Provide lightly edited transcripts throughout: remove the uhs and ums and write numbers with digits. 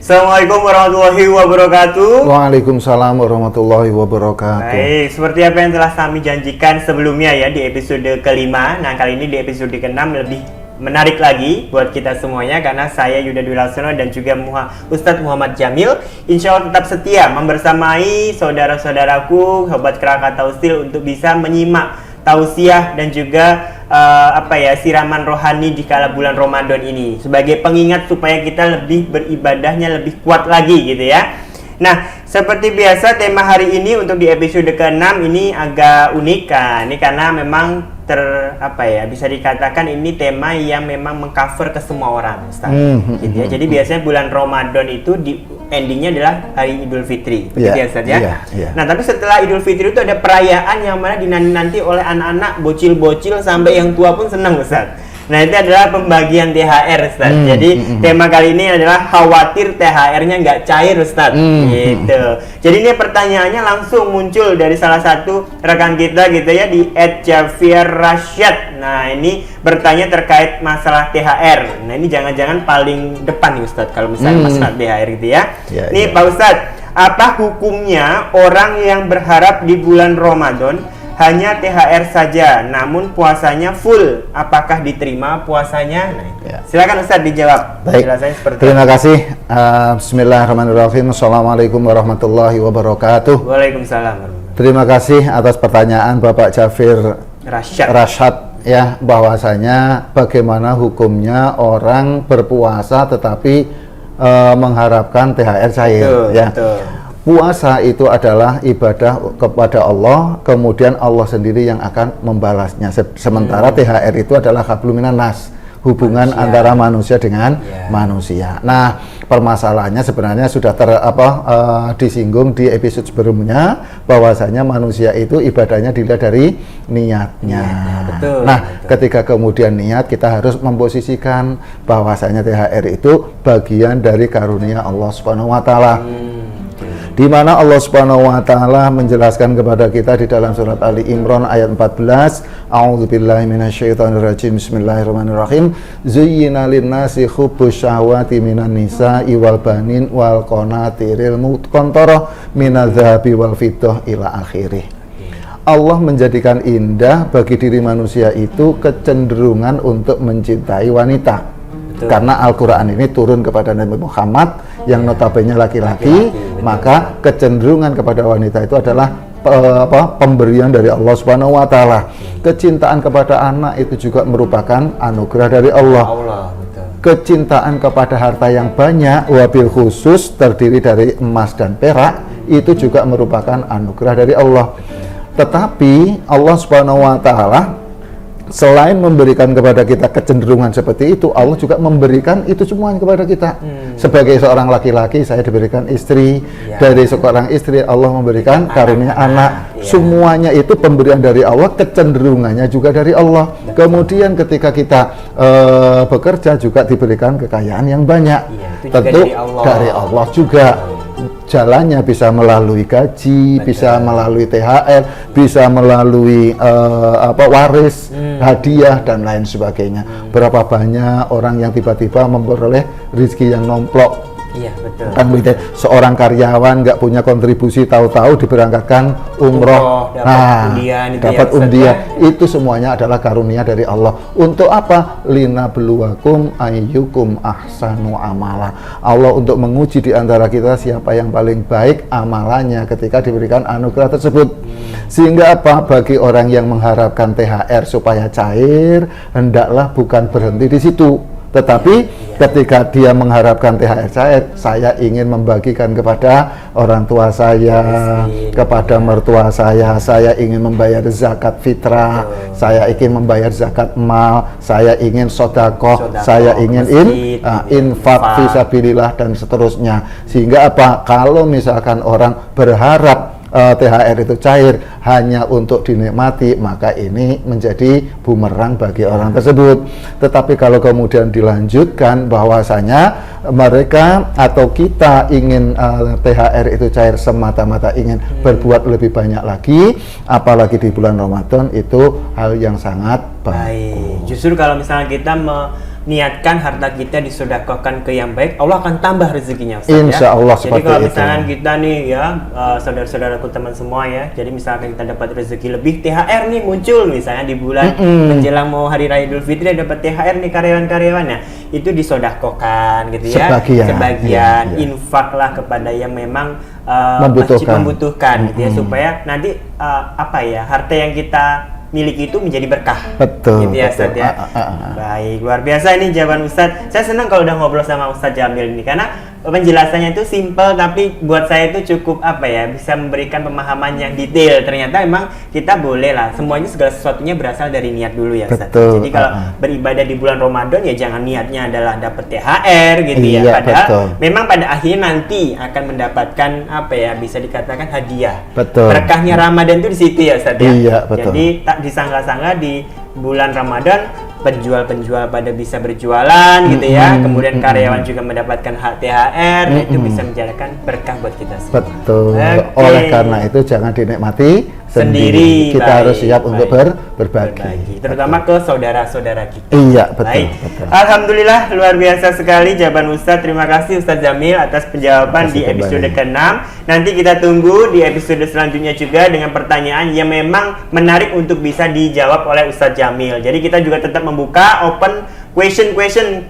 Assalamualaikum warahmatullahi wabarakatuh. Waalaikumsalam warahmatullahi wabarakatuh. Baik, seperti apa yang telah kami janjikan sebelumnya ya di episode kelima. Nah, kali ini di episode ke-6 lebih menarik lagi buat kita semuanya, karena saya Yuda Dwi Laksono dan juga Ustadz Muhammad Jamil insya Allah tetap setia membersamai saudara-saudaraku Sobat Krakatau Steel untuk bisa menyimak tausiah dan juga siraman rohani di kala bulan Ramadan ini, sebagai pengingat supaya kita lebih beribadahnya lebih kuat lagi gitu ya. Nah, seperti biasa tema hari ini untuk di episode ke-6 ini agak unik kan. Ini karena memang bisa dikatakan ini tema yang memang mengcover ke semua orang, Ustaz. Gitu ya. Jadi biasanya bulan Ramadan itu di endingnya adalah hari Idul Fitri, begitu ya, Ustaz ya. Nah, tapi setelah Idul Fitri itu ada perayaan yang mana dinanti-nanti oleh anak-anak, bocil-bocil sampai yang tua pun senang, Ustaz. Nah, itu adalah pembagian THR, Ustaz. Jadi tema kali ini adalah khawatir THR-nya nggak cair, Ustaz. Gitu. Jadi ini pertanyaannya langsung muncul dari salah satu rekan kita gitu ya di @javier_rashad. Nah, ini bertanya terkait masalah THR. Nah, ini jangan-jangan paling depan nih, Ustaz, kalau misalnya masalah THR gitu ya. Nih, Pak Ustaz, apa hukumnya orang yang berharap di bulan Ramadan hanya THR saja, namun puasanya full, apakah diterima puasanya? Nah, silakan Ustaz dijawab. Baik. Terima kasih. Bismillahirrahmanirrahim. Assalamualaikum warahmatullahi wabarakatuh. Waalaikumsalam. Terima kasih atas pertanyaan Bapak Javier Rashad ya, bahwasanya bagaimana hukumnya orang berpuasa tetapi mengharapkan THR cair. Betul. Puasa itu adalah ibadah kepada Allah, kemudian Allah sendiri yang akan membalasnya. Sementara THR itu adalah hablum minan nas, hubungan antara manusia dengan manusia. Nah, permasalahannya sebenarnya sudah disinggung di episode sebelumnya, bahwasanya manusia itu ibadahnya dilihat dari niatnya. Ketika kemudian niat, kita harus memposisikan bahwasanya THR itu bagian dari karunia Allah Subhanahu wa taala. Di mana Allah Subhanahu wa taala menjelaskan kepada kita di dalam surat Ali Imran ayat 14, A'udzubillahi minasyaitonirrajim. Bismillahirrahmanirrahim. Zuyyina lin-nasi hubbus syahwati minan nisa'i wal banin wal qanatiril muqantarah minadz-dzahabi wal fiddah ila akhirih. Allah menjadikan indah bagi diri manusia itu kecenderungan untuk mencintai wanita. Karena Al-Quran ini turun kepada Nabi Muhammad yang notabene laki-laki, maka kecenderungan kepada wanita itu adalah pemberian dari Allah Subhanahu wa taala. Kecintaan kepada anak itu juga merupakan anugerah dari Allah. Kecintaan kepada harta yang banyak, wabil khusus terdiri dari emas dan perak, itu juga merupakan anugerah dari Allah. Tetapi Allah Subhanahu wa taala selain memberikan kepada kita kecenderungan seperti itu, Allah juga memberikan itu semuanya kepada kita. Sebagai seorang laki-laki, saya diberikan istri. Dari seorang istri, Allah memberikan karunia anak. Semuanya itu pemberian dari Allah, kecenderungannya juga dari Allah. Kemudian ketika kita bekerja juga diberikan kekayaan yang banyak. Tentu dari Allah juga. Jalannya bisa melalui gaji, bisa melalui THR, bisa melalui waris, hadiah dan lain sebagainya. Berapa banyak orang yang tiba-tiba memperoleh rezeki yang nomplok. Iya, betul. Kan begitu. Seorang karyawan nggak punya kontribusi, tahu-tahu diberangkatkan umroh. Dapat undian. Itu semuanya adalah karunia dari Allah. Untuk apa? Linabluwakum ayyukum ahsanu amala. Allah untuk menguji di antara kita siapa yang paling baik amalannya ketika diberikan anugerah tersebut. Sehingga apa? Bagi orang yang mengharapkan THR supaya cair, hendaklah bukan berhenti di situ. Tetapi ketika dia mengharapkan THR saya ingin membagikan kepada orang tua saya, kepada mertua saya ingin membayar zakat fitrah, saya ingin membayar zakat mal, saya ingin sodakoh, saya ingin infak fisabilillah dan seterusnya. Sehingga apa? Kalau misalkan orang berharap THR itu cair hanya untuk dinikmati, maka ini menjadi bumerang bagi orang tersebut. Tetapi kalau kemudian dilanjutkan bahwasanya mereka atau kita ingin THR itu cair semata-mata ingin berbuat lebih banyak lagi, apalagi di bulan Ramadan, itu hal yang sangat baik. Justru kalau misalnya kita niatkan harta kita disedekahkan ke yang baik, Allah akan tambah rezekinya, Ustaz, Insya Allah. Jadi kalau misalkan kita nih ya, saudara-saudaraku teman semua ya, jadi misalkan kita dapat rezeki lebih, THR nih muncul misalnya di bulan menjelang mau hari raya Idul Fitri, dapat THR nih karyawan-karyawannya, itu disedekahkan gitu ya, sebagian infaklah kepada yang memang membutuhkan gitu ya, supaya nanti harta yang kita milik itu menjadi berkah. Betul. Gitu ya, Ustaz ya. Baik, luar biasa ini jawaban Ustaz. Saya senang kalau udah ngobrol sama Ustaz Jamil ini, karena penjelasannya itu simple tapi buat saya itu cukup bisa memberikan pemahaman yang detail. Ternyata memang kita boleh lah, semuanya segala sesuatunya berasal dari niat dulu ya, Ustaz. Jadi kalau beribadah di bulan Ramadan ya jangan niatnya adalah dapat THR gitu ya. Padahal memang pada akhirnya nanti akan mendapatkan bisa dikatakan hadiah. Berkahnya Ramadan itu di situ ya, Ustaz ya. Jadi tak disangka-sangka di bulan Ramadan penjual-penjual pada bisa berjualan gitu ya, kemudian karyawan juga mendapatkan hak THR, itu bisa menjadikan berkah buat kita semua. Betul. Oleh karena itu jangan dinikmati sendiri. Kita harus siap untuk berbagi. Terutama ke saudara-saudara kita. Iya, betul. Alhamdulillah, luar biasa sekali jawaban Ustadz. Terima kasih Ustadz Jamil atas penjawaban di episode ke-6. Nanti kita tunggu di episode selanjutnya juga dengan pertanyaan yang memang menarik untuk bisa dijawab oleh Ustadz Jamil. Jadi kita juga tetap membuka open question,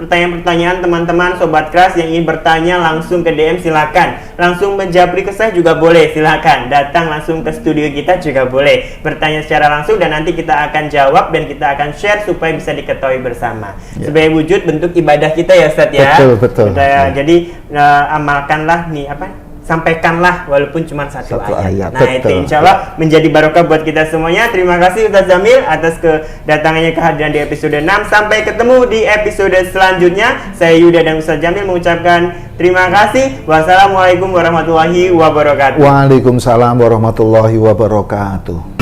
pertanyaan-pertanyaan teman-teman Sobat Keras yang ingin bertanya langsung ke DM, silakan. Langsung menjawab request saya juga boleh, silakan. Datang langsung ke studio kita juga boleh. Bertanya secara langsung dan nanti kita akan jawab dan kita akan share supaya bisa diketahui bersama. Sebagai wujud bentuk ibadah kita ya, Ustadz ya. Betul. Jadi amalkanlah nih sampaikanlah walaupun cuma satu ayat. Nah, itu insya Allah menjadi barokah buat kita semuanya. Terima kasih Ustadz Jamil atas kedatangannya, kehadiran di episode 6. Sampai ketemu di episode selanjutnya. Saya Yuda dan Ustadz Jamil mengucapkan terima kasih. Wassalamualaikum warahmatullahi wabarakatuh. Waalaikumsalam warahmatullahi wabarakatuh.